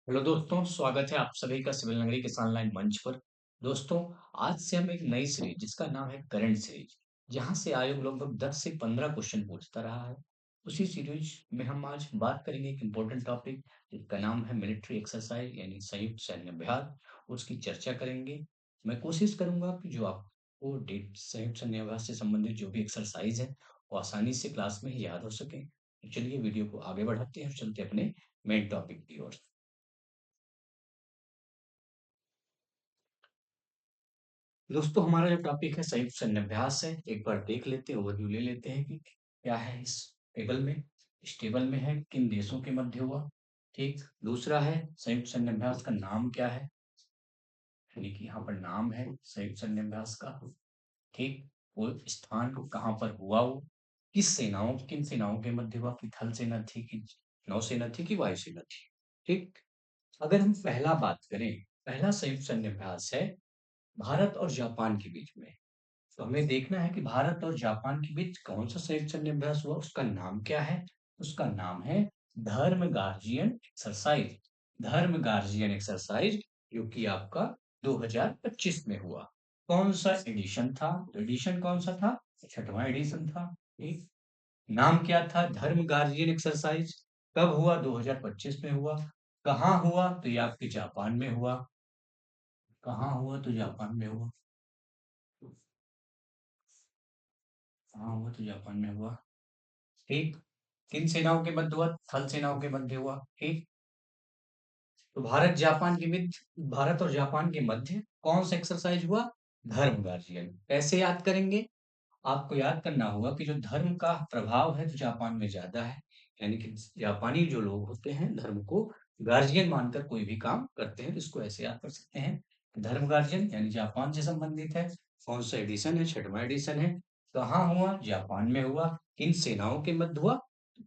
Hello दोस्तों, स्वागत है आप सभी का सिविल नगरी किसान लाइन मंच पर। दोस्तों, आज से हम एक नई सीरीज जिसका नाम है करंट सीरीज, जहां से आयोग लगभग 10 से 15 क्वेश्चन पूछता रहा है। उसी सीरीज में हम आज बात करेंगे एक इम्पोर्टेंट टॉपिक जिसका नाम है मिलिट्री एक्सरसाइज यानी संयुक्त सैन्य अभ्यास। उसकी चर्चा करेंगे। मैं कोशिश करूंगा कि जो आपको डेट संयुक्त सैन्य अभ्यास से संबंधित जो भी एक्सरसाइज है वो आसानी से क्लास में ही याद हो सके। तो चलिए वीडियो को आगे बढ़ाते हैं और चलते हैं अपने मेन टॉपिक की ओर। दोस्तों, हमारा जो टॉपिक है संयुक्त सैन्य अभ्यास है। एक बार देख लेते हैं, ओवरव्यू ले लेते हैं कि क्या है इस टेबल में। इस टेबल में है किन देशों के मध्य हुआ। ठीक। दूसरा है संयुक्त सैन्य अभ्यास का नाम क्या है, यानी कि यहाँ पर नाम है संयुक्त सैन्य अभ्यास का। ठीक। वो स्थान को कहाँ पर हुआ, वो किस सेनाओं किन सेनाओं के मध्य हुआ, कि थल सेना थी, कि नौसेना थी, कि वायुसेना थी। ठीक। अगर हम पहला बात करें, पहला संयुक्त सैन्य अभ्यास है भारत और जापान के बीच में। तो हमें देखना है कि भारत और जापान के बीच कौन सा संयुक्त सैन्य अभ्यास हुआ, उसका नाम क्या है। उसका नाम है धर्म गार्जियन एक्सरसाइज। धर्म गार्जियन एक्सरसाइज, जो कि आपका 2025 में हुआ। कौन सा एडिशन था, तो एडिशन कौन सा था, छठवां एडिशन था। ठीक। नाम क्या था, धर्म गार्जियन एक्सरसाइज। कब हुआ, 2025 में हुआ। कहाँ हुआ, तो ये आपके जापान में हुआ। कहाँ हुआ, तो जापान में हुआ। कहाँ हुआ, तो जापान में हुआ। ठीक। किन सेनाओं के मध्य हुआ, थल सेनाओं के मध्य हुआ। ठीक। तो भारत और जापान के मध्य कौन सा एक्सरसाइज हुआ, धर्म गार्जियन। कैसे याद करेंगे, आपको याद करना होगा कि जो धर्म का प्रभाव है जो जापान में ज्यादा है, यानी कि जापानी जो लोग होते हैं धर्म को गार्जियन मानकर कोई भी काम करते हैं, तो इसको ऐसे याद कर सकते हैं। धर्म गार्जियन यानी जापान से संबंधित है। कौन सा एडिशन है, छठवां एडिशन है। कहाँ हुआ, जापान में हुआ। किन सेनाओं के मध्य हुआ,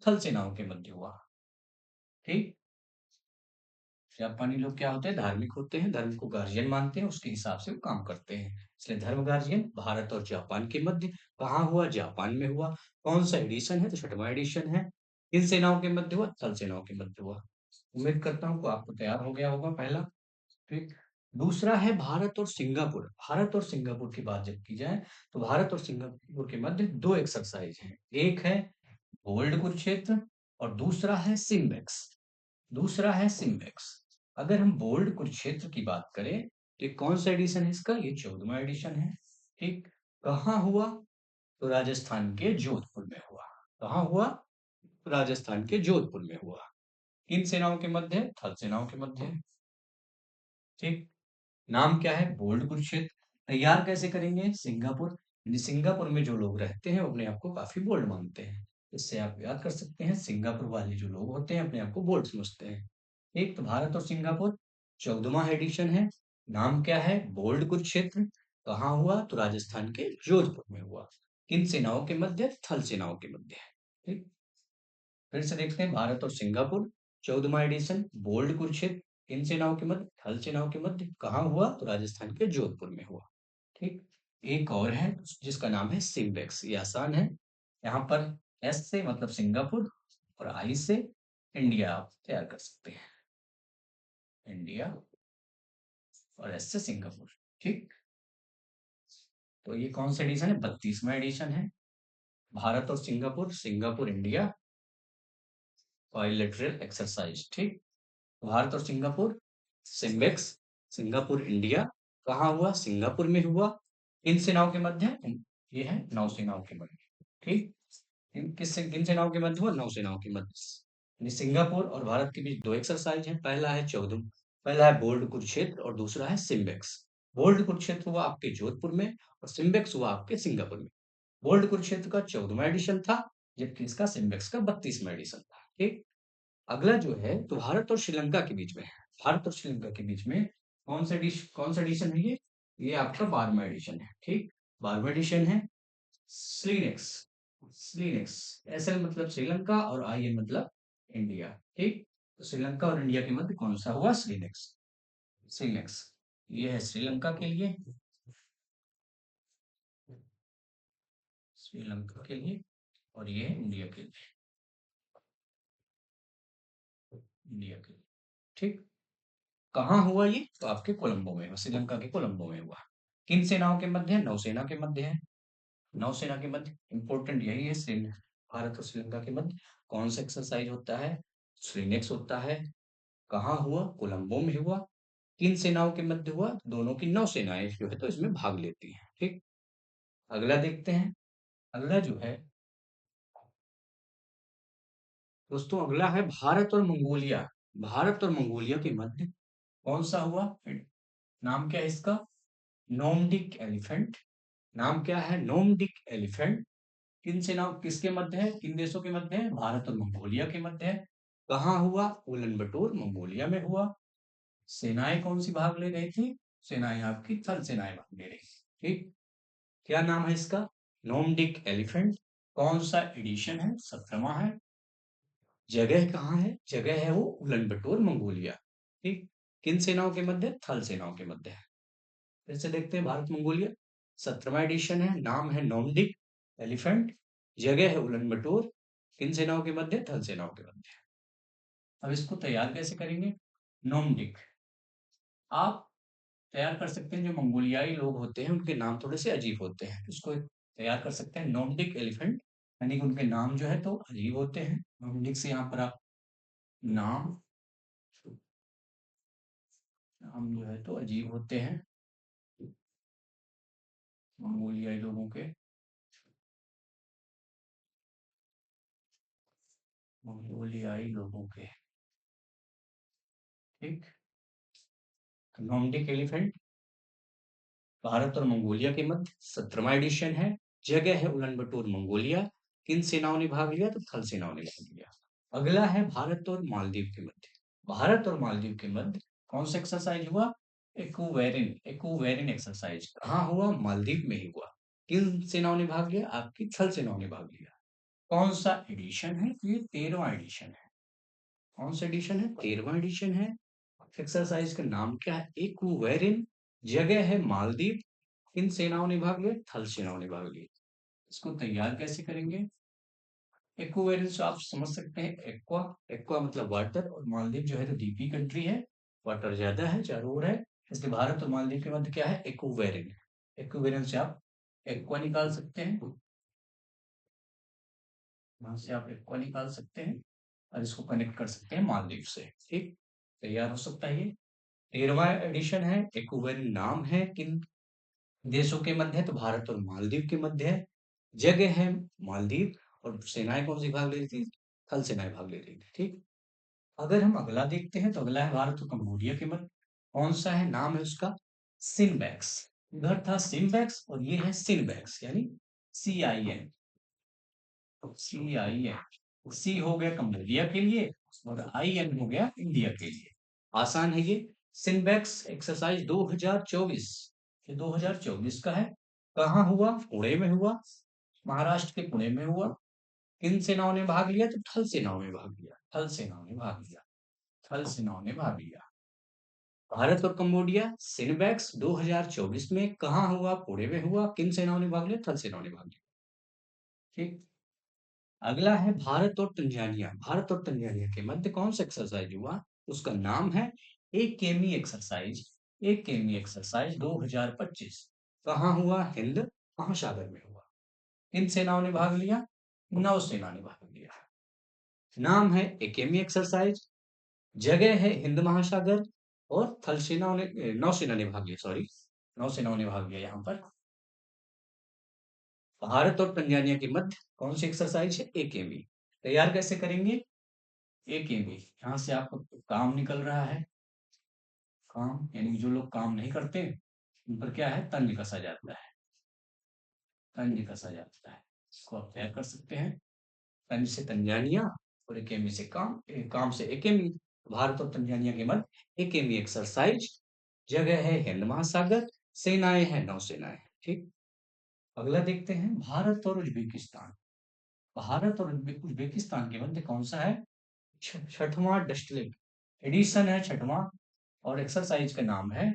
थल सेनाओं के मध्य हुआ। ठीक। जापानी लोग क्या होते हैं, धार्मिक होते हैं, धर्म को गार्जियन मानते हैं, उसके हिसाब से वो काम करते हैं। इसलिए धर्म गार्जियन भारत और जापान के मध्य। कहाँ हुआ, जापान में हुआ। कौन सा एडिशन है, तो छठवां एडिशन है। किन सेनाओं के मध्य हुआ, थल सेनाओं के मध्य हुआ। उम्मीद करता हूँ कि आपको तैयार हो गया होगा पहला। ठीक। दूसरा है भारत और सिंगापुर। भारत और सिंगापुर की बात जब की जाए, तो भारत और सिंगापुर के मध्य दो एक्सरसाइज हैं। एक है बोल्ड कुरुक्षेत्र और दूसरा है सिम्बेक्स। दूसरा है सिम्बेक्स। अगर हम बोल्ड कुरुक्षेत्र की बात करें, तो ये कौन सा एडिशन है इसका, ये 14वां एडिशन है। ठीक। कहाँ हुआ, तो राजस्थान के जोधपुर में हुआ। कहाँ हुआ, तो राजस्थान के जोधपुर में हुआ। किन सेनाओं के मध्य, थल सेनाओं के मध्य। ठीक। नाम क्या है, बोल्ड कुरुक्षेत्र। तैयार कैसे करेंगे, सिंगापुर। यानी सिंगापुर में जो लोग रहते हैं वो अपने आप को काफी बोल्ड मानते हैं। इससे आप याद कर सकते हैं, सिंगापुर वाले जो लोग होते हैं अपने आप को बोल्ड समझते हैं। एक तो भारत और सिंगापुर 14वां एडिशन है। नाम क्या है, बोल्ड कुरुक्षेत्र। कहाँ हुआ, तो राजस्थान के जोधपुर में हुआ। किन सेनाओं के मध्य, थल सेनाओं के मध्य। ठीक। फिर से देखते हैं, भारत और सिंगापुर 14वां एडिशन, बोल्ड कुरुक्षेत्र। किन सेनाओं के मध्य, थल सेनाओं के मध्य। कहाँ हुआ, तो राजस्थान के जोधपुर में हुआ। ठीक। एक और है जिसका नाम है सिम्बेक्स, ये आसान है। यहाँ पर एस से मतलब सिंगापुर और आई से इंडिया आप तैयार कर सकते हैं। इंडिया और एस से सिंगापुर। ठीक। तो ये कौन सा एडिशन है, 32वां एडिशन है। भारत और Singapore, Singapore India bilateral exercise. ठीक। भारत और सिंगापुर सिम्बेक्स, सिंगापुर इंडिया। कहाँ हुआ, सिंगापुर में हुआ। किन सेनाओं के मध्य, ये है नौसेनाओं के मध्य। ठीक। किन सेनाओं के मध्य हुआ, नौसेनाओं के मध्य। यानी सिंगापुर और भारत के बीच दो एक्सरसाइज है। पहला है बोल्ड कुरुक्षेत्र और दूसरा है सिम्बेक्स। बोल्ड कुरुक्षेत्र हुआ आपके जोधपुर में और सिम्बेक्स हुआ आपके सिंगापुर में। बोल्ड कुरुक्षेत्र का 14वां एडिशन था, जबकि इसका सिम्बेक्स का 32वां एडिशन था। ठीक। अगला जो है तो भारत और श्रीलंका के बीच में है। भारत और श्रीलंका के बीच में कौन सा एडिशन है ये आपका 12वां एडिशन है। ठीक। 12वां एडिशन है स्लीनेक्स। स्लीनेक्स, एसएल मतलब श्रीलंका और आईएन मतलब इंडिया। ठीक। तो श्रीलंका और इंडिया के मध्य कौन सा हुआ, स्लीनेक्स। स्लीनेक्स, ये है श्रीलंका के लिए, श्रीलंका के लिए, और ये है इंडिया के लिए, इंडिया के लिए। ठीक। कहाँ हुआ ये? तो आपके कोलंबो में हुआ, श्रीलंका के कोलंबो में हुआ। किन सेनाओं के मध्य है? नौसेना के मध्य है। नौसेना के मध्य, इंपॉर्टेंट यही है, भारत और श्रीलंका के मध्य कौन सा एक्सरसाइज होता है? श्रीनेक्स होता है। कहाँ हुआ? कोलंबो में हुआ। किन सेनाओं के मध्य हुआ? दोनों की नौसेनाएं जो है तो इसमें भाग लेती हैं। ठीक, अगला देखते हैं। अगला जो है दोस्तों, अगला है भारत और मंगोलिया। भारत और मंगोलिया के मध्य कौन सा हुआ? नाम क्या है इसका? नोमडिक एलिफेंट। नाम क्या है? नोमडिक एलिफेंट। किन सेनाओं, किसके मध्य है? किन देशों के मध्य है? भारत और मंगोलिया के मध्य है। कहाँ हुआ? उलन बटोर मंगोलिया में हुआ। सेनाएं कौन सी भाग ले रही थी? सेनाएं आपकी थल सेनाएं भाग ले रही थी। ठीक, क्या नाम है इसका? नोमडिक एलिफेंट। कौन सा एडिशन है? 17वां है। जगह कहाँ है? जगह है वो उलन बटोर मंगोलिया। ठीक, किन सेनाओं के मध्य? थल सेनाओं के मध्य है। फिर से देखते हैं भारत मंगोलिया। 17वां एडिशन है। नाम है नोमडिक एलिफेंट। जगह है उलन बटोर। किन सेनाओं के मध्य? थल सेनाओं के मध्य। अब इसको तैयार कैसे करेंगे? नोमडिक आप तैयार कर सकते हैं। जो मंगोलियाई लोग होते हैं उनके नाम थोड़े से अजीब होते हैं, इसको तैयार कर सकते हैं। नोमडिक एलिफेंट, यानी कि उनके नाम जो है तो अजीब होते हैं। नोमडिक से यहाँ पर आप नाम नाम जो है तो अजीब होते हैं मंगोलियाई लोगों के। मंगोलियाई लोगों के, ठीक। नोमडिक एलिफेंट भारत और मंगोलिया के मध्य 17वां एडिशन है। जगह है उलन बटोर मंगोलिया। किन सेनाओं ने भाग लिया? तो थल सेनाओं ने भाग लिया। अगला है भारत और मालदीव के मध्य। भारत और मालदीव के मध्य कौन सा एक्सरसाइज हुआ? इक्वेरिन, इक्वेरिन एक्सरसाइज। कहाँ हुआ? मालदीव में ही हुआ। किन सेनाओं ने भाग लिया? आपकी थल सेनाओं ने भाग लिया। कौन सा एडिशन है? तो ये 13वां एडिशन है। कौन सा एडिशन है? 13वां एडिशन है। एक्सरसाइज का नाम क्या है? इक्वेरिन। जगह है मालदीव। किन सेनाओं ने भाग लिया? थल सेनाओं ने भाग लिया। इसको तैयार कैसे करेंगे? इक्वेरियंस आप समझ सकते हैं। एक्वा, एक्वा मतलब वाटर, और मालदीव जो है तो डीपी कंट्री है, वाटर ज्यादा है, चारों ओर है। इसलिए भारत और मालदीव के मध्य क्या है? इक्वेरियन। इक्वेरियन से आप एक्वा निकाल सकते हैं। वहां से आप एक्वा निकाल सकते हैं और इसको कनेक्ट कर सकते हैं मालदीव से। ठीक, तैयार हो सकता है ये। 13वां एडिशन है। इक्वेरियन नाम है किन देशों के मध्य है? तो भारत और मालदीव के मध्य है। जगह है मालदीव, और सेनाएं कौन सी भाग ले रही थी? थल सेनाएं भाग ले रही थी। ठीक, अगर हम अगला देखते हैं तो अगला है भारत और कंबोडिया के मध्य। कौन सा है? नाम है उसका सिनबैक्स। उधर था सिम्बैक्स और ये है सिनबैक्स, यानी CIN। CIN, सी हो गया कंबोडिया के लिए और IN हो गया इंडिया के लिए। आसान है ये। सिनबैक्स एक्सरसाइज 2024, ये 2024 का है। कहाँ हुआ? पुणे में हुआ, महाराष्ट्र के पुणे में हुआ। किन सेनाओं ने भाग लिया? तो थल सेनाओं ने भाग लिया। थल सेनाओं ने भाग लिया। थल सेनाओं ने भाग लिया। भारत और कंबोडिया सिनबैक्स 2024 में कहाँ हुआ? पुणे में हुआ। किन सेनाओं ने भाग लिया? थल सेनाओं ने भाग लिया। ठीक, अगला है भारत और तंजानिया। भारत और तंजानिया के मध्य कौन सा एक्सरसाइज हुआ? उसका नाम है एकेमी एक्सरसाइज। एकेमी एक्सरसाइज 2025 कहाँ हुआ? हिंद महासागर में हुआ। किन सेनाओं ने भाग लिया? नौसेना ने भाग लिया। नाम है एकेमी एक्सरसाइज। जगह है हिंद महासागर, और थल सेनाओं ने, नौसेना ने भाग लिया, सॉरी, नौसेनाओं ने भाग लिया। यहाँ पर भारत और तंजानिया के मध्य कौन सी एक्सरसाइज है? एकेमी। तैयार कैसे करेंगे? एकेमी, यहाँ से आपका काम निकल रहा है। काम यानी जो लोग काम नहीं करते उन पर क्या है? तंज कसा जाता है। तंज कसा जाता है, इसको आप तैयार कर सकते हैं। तंज से तंजानिया और एकेमी से काम, काम से एकेमी। भारत और तंजानिया के मध्य एकेमी एक्सरसाइज। जगह है हिंद महासागर, सेनाएं हैं नौसेनाएं। ठीक, अगला देखते हैं भारत और उज्बेकिस्तान। भारत और उज्बेकिस्तान के मध्य कौन सा है? छठवां डस्टलिंग एडिशन है, छठवां, और एक्सरसाइज का नाम है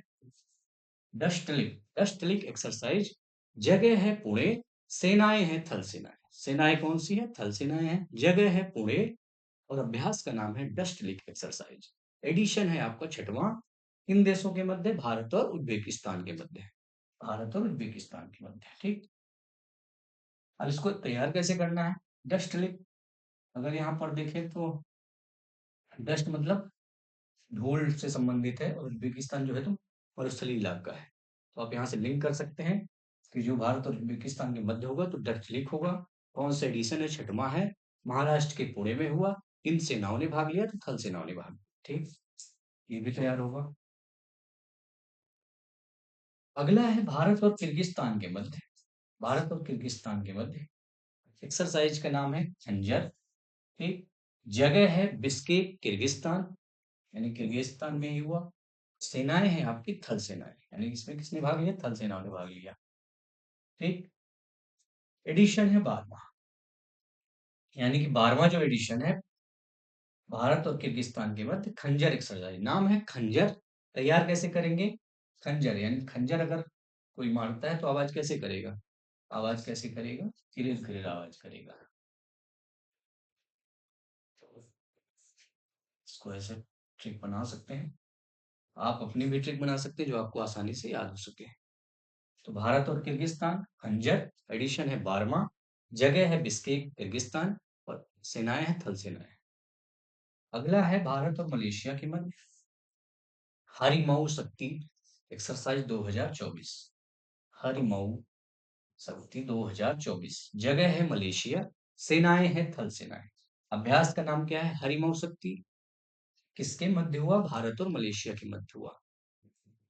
डस्टलिंग। डस्टलिंग एक्सरसाइज। जगह है पुणे, सेनाएं हैं थल सेनाएं। सेनाएं कौन सी है? थल सेनाएं हैं। जगह है पुणे, और अभ्यास का नाम है डस्टलिंग एक्सरसाइज। एडिशन है आपका छठवां, किन देशों के मध्य? भारत और उज्बेकिस्तान के मध्य। भारत और उज्बेकिस्तान के मध्य, ठीक। अब इसको तैयार कैसे करना है? Dust lip. अगर यहाँ पर देखें तो डस्ट मतलब धूल से संबंधित है, और उज्बेकिस्तान जो है तो मरुस्थलीय इलाका है। तो आप यहाँ से लिंक कर सकते हैं कि जो भारत और उज्बेकिस्तान के मध्य होगा तो डस्ट लिप होगा। कौन सा एडिशन है? 6वां है। महाराष्ट्र के पुणे में हुआ। किन सेनाओं ने भाग लिया? तो थल सेनाओं ने भाग लिया, ठीक। ये भी तैयार होगा। अगला है भारत और किर्गिस्तान के मध्य। भारत और किर्गिस्तान के मध्य एक्सरसाइज का नाम है खंजर, ठीक। जगह है बिस्केक, किर्गिस्तान, यानी किर्गिस्तान में ही हुआ। सेनाएं हैं आपकी थल सेनाएं, यानी इसमें किसने भाग लिया? थल सेनाओं ने भाग लिया, ठीक। एडिशन है 12वां, यानी कि 12वां जो एडिशन है भारत और किर्गिस्तान के मध्य खंजर एक्सरसाइज, नाम है खंजर। तैयार कैसे करेंगे? खंजर यानी खंजर अगर कोई मारता है तो आवाज कैसे करेगा? आवाज कैसे करेगा? किरिर किरिर आवाज करेगा। इसको ऐसे ट्रिक बना सकते हैं। आप अपनी भी ट्रिक बना सकते हैं जो आपको आसानी से याद हो सके। तो भारत और किर्गिस्तान खंजर, एडिशन है 12वां, जगह है बिस्केक किर्गिस्तान, और सेनाएं हैं थल सेनाएं। अगला है भारत और मलेशिया के मध्य हरिमऊ शक्ति एक्सरसाइज 2024। हरिमऊ शक्ति 2024, जगह है मलेशिया, सेनाएं हैं थल सेनाएं। अभ्यास का नाम क्या है? हरिमऊ शक्ति। किसके मध्य हुआ? भारत और मलेशिया के मध्य हुआ।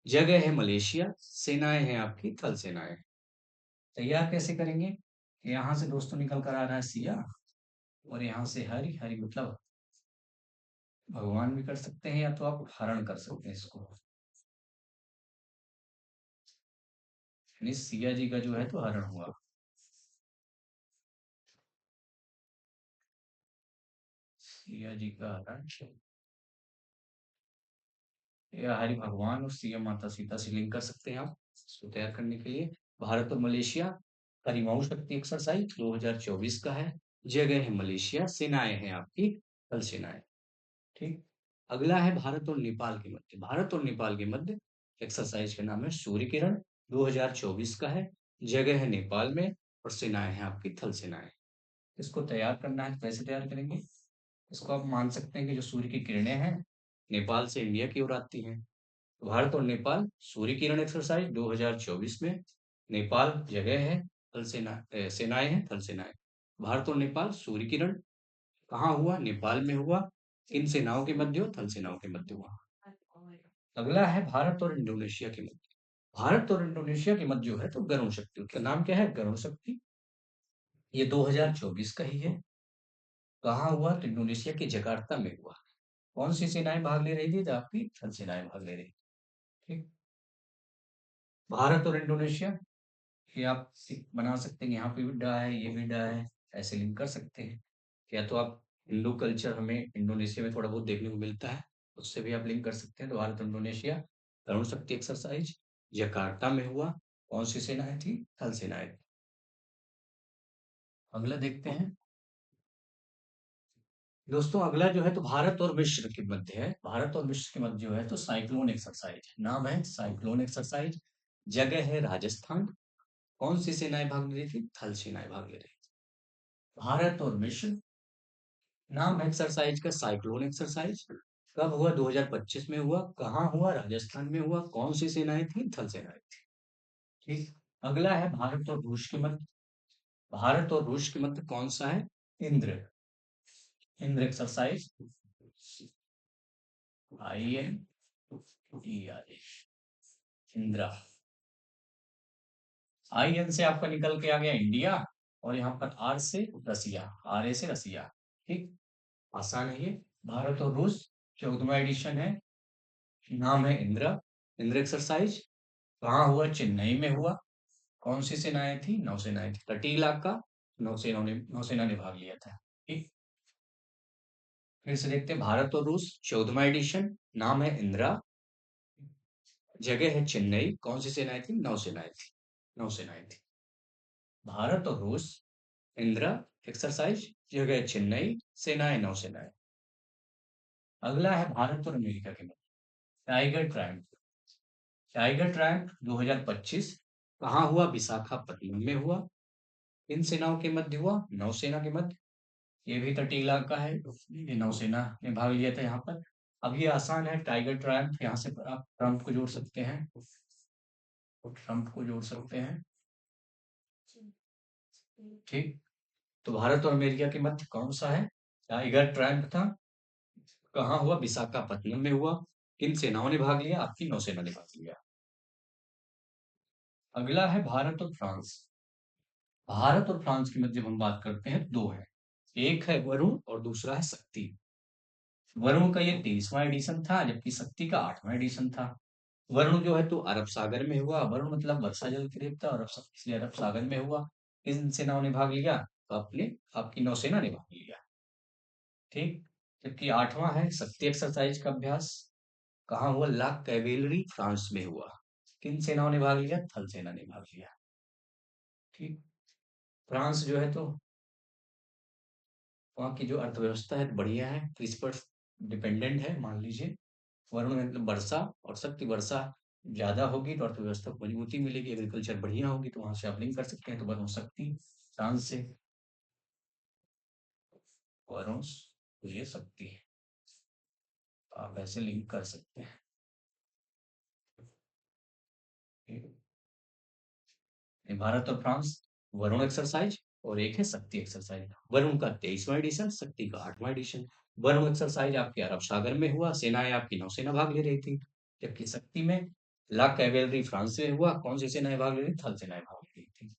जगह है मलेशिया, सेनाएं हैं आपकी थल सेनाएं। तैयार कैसे करेंगे? यहाँ से दोस्तों निकल कर आ रहा है सिया, और यहाँ से हरि, हरि मतलब भगवान भी कर सकते हैं, या तो आप हरण कर सकते हैं इसको, यानी सिया जी का जो है तो हरण हुआ। सिया जी का हरण, या हरि भगवान और सिया माता सीता से लिंक कर सकते हैं आप इसको तैयार करने के लिए। भारत और मलेशिया हरिमऊ शक्ति एक्सरसाइज 2024 का है। जगह है मलेशिया, सेनाएं हैं आपकी थल सेनाएं, ठीक। अगला है भारत और नेपाल के मध्य। भारत और नेपाल के मध्य एक्सरसाइज का नाम है सूर्य किरण, 2024 का है। जगह है नेपाल में, और सेनाएं हैं आपकी थल सेनाएं। इसको तैयार करना है, कैसे तैयार करेंगे? इसको आप मान सकते हैं कि जो सूर्य की किरणें हैं नेपाल से इंडिया की ओर आती हैं। तो भारत और नेपाल सूर्य किरण एक्सरसाइज 2024 में। नेपाल जगह है, थल सेनाएं हैं थल सेनाएं। भारत और नेपाल सूर्य किरण कहाँ हुआ? नेपाल में हुआ। किन सेनाओं के मध्य हो? थल सेनाओं के मध्य हुआ। अगला है भारत और इंडोनेशिया के मध्य। भारत और इंडोनेशिया के मध्य जो है तो गरुण शक्ति, उसका नाम क्या है? गरुण शक्ति। ये 2024 का ही है। कहाँ हुआ? तो इंडोनेशिया के जकार्ता में हुआ। कौन सी सेनाएं भाग ले रही थी? तो आपकी थल सेनाएं भाग ले रही थी, ठीक। भारत और इंडोनेशिया, ये आप बना सकते हैं, यहाँ पे भी डा है, ये भी डा है, ऐसे लिंक कर सकते हैं। या तो आप हिंदू कल्चर हमें इंडोनेशिया में थोड़ा बहुत देखने को मिलता है, उससे भी आप लिंक कर सकते हैं। तो भारत और इंडोनेशिया तरुण शक्ति एक्सरसाइज जकार्ता में हुआ। कौन सी सेनाएं थी? थल सेनाएं। अगला देखते हैं दोस्तों। अगला जो है तो भारत और मिस्र के मध्य है। भारत और मिस्र के मध्य जो है तो साइक्लोन एक्सरसाइज, नाम है साइक्लोन एक्सरसाइज। जगह है राजस्थान। कौन सी सेनाएं भाग ले रही थी? थल सेनाएं भाग ले रही थी। भारत और मिस्र, नाम एक्सरसाइज का साइक्लोन एक्सरसाइज। कब हुआ? 2025 में हुआ। कहाँ हुआ? राजस्थान में हुआ। कौन सी सेनाएं थी? थल सेनाएं थी, ठीक। अगला है भारत और रूस के मध्य। भारत और रूस के मध्य कौन सा है? Indra, Indra exercise, INDRA, Indira. IN से आपका निकल के आ गया इंडिया, और यहाँ पर R से रसिया, RA से रसिया, ठीक। आसान है ये। भारत और रूस 14वां एडिशन है, नाम है इंद्रा, इंद्र एक्सरसाइज। कहाँ हुआ? चेन्नई में हुआ। कौन सी सेनाएं थी? नौसेनाएं थी, तटीय इलाका, नौसेना ने भाग लिया था, ठीक। फिर से देखते हैं भारत और रूस 14वां एडिशन, नाम है इंदिरा, जगह है चेन्नई। कौन सी सेनाएं थी? नौसेनाएं थी, नौसेनाएं थी। भारत और रूस, इंदिरा एक्सरसाइज, जगह है चेन्नई, सेनाएं नौसेनाएं। अगला है भारत और अमेरिका के मध्य। Tiger triumph. टाइगर ट्रायम्फ 2025 कहाँ हुआ? विशाखापट्टनम में हुआ। किन सेनाओं के मध्य हुआ? नौसेना के मध्य। ये भी तटीय इलाका है, ये नौसेना ने भाग लिया था यहाँ पर। अब ये आसान है, टाइगर ट्रायम्फ यहाँ से आप ट्रम्प को जोड़ सकते हैं, तो ट्रम्प को जोड़ सकते हैं। ठीक, तो भारत और अमेरिका के मध्य कौन सा है? टाइगर ट्रायम्फ था। कहाँ हुआ? विशाखापट्टनम में हुआ। किन सेनाओं ने भाग लिया? आपकी नौसेना ने भाग लिया। अगला है भारत और फ्रांस। भारत और फ्रांस के मध्य हम बात करते हैं, दो है। एक है वरुण और दूसरा है शक्ति। वरुण का ये 23वां एडिशन था, जबकि शक्ति का 8वां एडिशन था। वरुण जो है तो अरब सागर में हुआ। वरुण मतलब वर्षा जल के देवता, और इसलिए अरब सागर में हुआ। किन सेनाओं ने भाग लिया? तो अपने आपकी नौसेना ने भाग लिया। ठीक, जबकि 8वां है शक्ति एक्सरसाइज का अभ्यास। कहाँ हुआ? ला कैवेलरी फ्रांस में हुआ। किन सेनाओं ने भाग लिया? थल सेना ने भाग लिया। ठीक, फ्रांस जो है तो वहाँ की जो अर्थव्यवस्था है बढ़िया है, तो इस पर डिपेंडेंट है मान लीजिए। वरुण में मतलब वर्षा, और शक्ति वर्षा ज्यादा होगी तो अर्थव्यवस्था को मजबूती मिलेगी, एग्रीकल्चर बढ़िया होगी, तो वहां से आप लिंक कर सकते हैं। तो वरुण शक्ति फ्रांस से, वरुण तो ये शक्ति है, तो आप ऐसे लिंक कर सकते हैं। भारत और फ्रांस, वरुण एक्सरसाइज और एक है शक्ति एक्सरसाइज। वरुण का 23वां एडिशन, शक्ति का 8वां एडिशन। वरुण एक्सरसाइज आपके अरब सागर में हुआ, सेनाएं आपकी नौसेना भाग ले रही थी। जबकि शक्ति में ला कैवेलरी फ्रांस में हुआ। कौन सी सेनाएं भाग ले रही? थल सेनाएं भाग ले रही थी।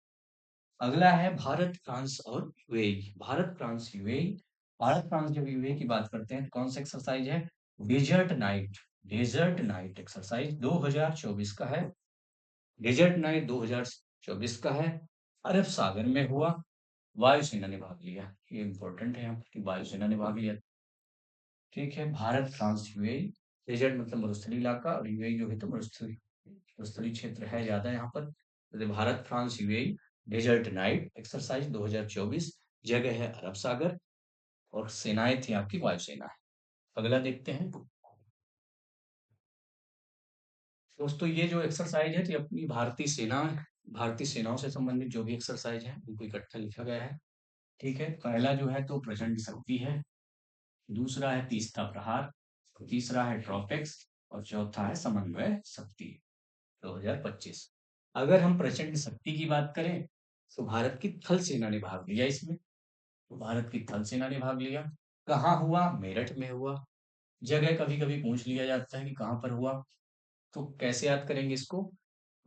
अगला है भारत फ्रांस और UAE. Bharat France UAE. Bharat France जब यूएई की बात करते हैं तो कौन सा एक्सरसाइज है? Desert night. Desert night exercise 2024 का है। डेजर्ट नाइट 2024 का है, अरब सागर में हुआ। वायुसेना ने भाग लिया। ये इंपॉर्टेंट है यहाँ पर कि वायुसेना ने भाग लिया। ठीक है, भारत फ्रांस यूएई। डेजर्ट मतलब मरुस्थलीय इलाका, और यूएई जो है तो मरुस्थलीय मरुस्थलीय क्षेत्र है ज्यादा यहाँ पर। तो Bharat France UAE desert night exercise 2024, जगह है अरब सागर, और सेनाएं थी आपकी वायुसेना। अगला देखते हैं दोस्तों, ये जो एक्सरसाइज है ये अपनी भारतीय सेनाओं से संबंधित जो भी एक्सरसाइज है उनको इकट्ठा लिखा गया है। ठीक है, पहला जो है तो प्रचंड शक्ति है, दूसरा है तीस्ता प्रहार, तीसरा है ट्रोपेक्स, और चौथा है समन्वय शक्ति 2025। अगर हम प्रचंड शक्ति की बात करें तो भारत की थल सेना ने भाग लिया इसमें। तो भारत की थल सेना ने भाग लिया। कहाँ हुआ? मेरठ में हुआ। जगह कभी कभी पूछ लिया जाता है कि कहाँ पर हुआ, तो कैसे याद करेंगे इसको?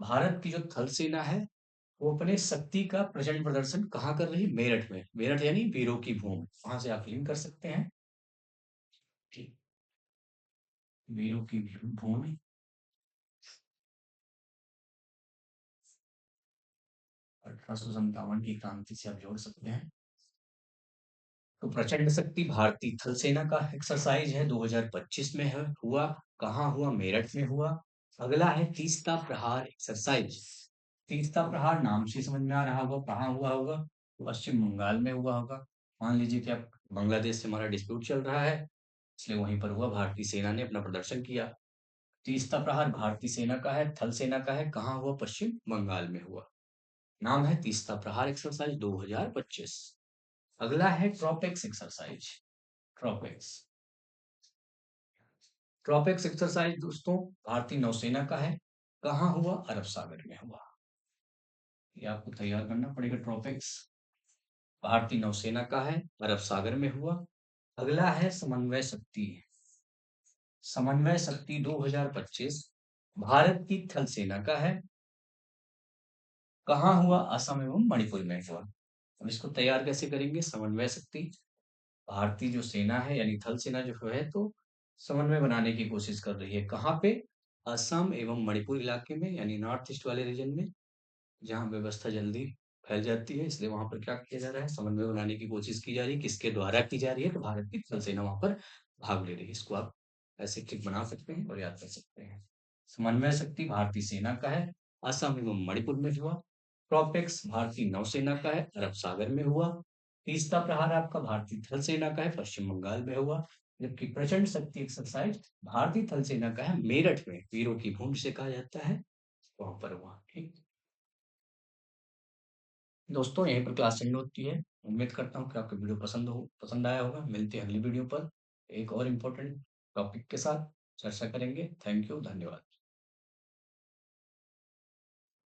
भारत की जो थल सेना है वो अपने शक्ति का प्रचंड प्रदर्शन कहाँ कर रही है? मेरठ में। मेरठ यानी वीरों की भूमि, वहां से आप लिंक कर सकते हैं। ठीक, वीरों की भूमि। 1857 की क्रांति से आप जोड़ सकते हैं। तो प्रचंड शक्ति भारतीय थल सेना का एक्सरसाइज है, 2025 में है हुआ। कहाँ हुआ? मेरठ में हुआ। अगला है तीस्ता प्रहार एक्सरसाइज। तीस्ता प्रहार नाम से समझ में आ रहा होगा कहाँ हुआ होगा? पश्चिम बंगाल में हुआ होगा। मान लीजिए कि आप बांग्लादेश से हमारा डिस्प्यूट चल रहा है, इसलिए वहीं पर हुआ, भारतीय सेना ने अपना प्रदर्शन किया। तीस्ता प्रहार भारतीय सेना का है, थल सेना का है। कहाँ हुआ? पश्चिम बंगाल में हुआ। नाम है तीस्ता प्रहार एक्सरसाइज 2025। अगला है ट्रोपेक्स एक्सरसाइज। ट्रोपेक्स ट्रोपेक्स एक्सरसाइज दोस्तों भारतीय नौसेना का है। कहाँ हुआ? अरब सागर में हुआ। ये आपको तैयार करना पड़ेगा। ट्रोपेक्स भारतीय नौसेना का है, अरब सागर में हुआ। अगला है समन्वय शक्ति। समन्वय शक्ति 2025 भारत की थल सेना का है। कहाँ हुआ? असम एवं मणिपुर में हुआ। अब इसको तैयार कैसे करेंगे? समन्वय शक्ति भारतीय जो सेना है यानी थल सेना जो है तो समन्वय बनाने की कोशिश कर रही है। कहाँ पे? असम एवं मणिपुर इलाके में, यानी नॉर्थ ईस्ट वाले रीजन में, जहाँ व्यवस्था जल्दी फैल जाती है, इसलिए वहां पर क्या किया जा रहा है? समन्वय बनाने की कोशिश की जा रही है। किसके द्वारा की जा रही है? तो भारत की थल सेना वहां पर भाग ले रही है। इसको आप ऐसे क्लिक बना सकते हैं और याद कर सकते हैं। समन्वय शक्ति भारतीय सेना का है, असम एवं मणिपुर में हुआ। प्रोपेक्स भारतीय नौसेना का है, अरब सागर में हुआ। तीसरा प्रहार आपका भारतीय थल सेना का है, पश्चिम बंगाल में हुआ। जबकि प्रचंड शक्ति एक्सरसाइज भारतीय थल सेना का है मेरठ में, वीरों की भूमि से कहा जाता है, वहां पर हुआ। ठीक दोस्तों, यहीं पर क्लास एंड होती है। उम्मीद करता हूँ कि आपको वीडियो पसंद आया होगा। मिलते हैं अगली वीडियो पर एक और इम्पोर्टेंट टॉपिक के साथ चर्चा करेंगे। थैंक यू, धन्यवाद।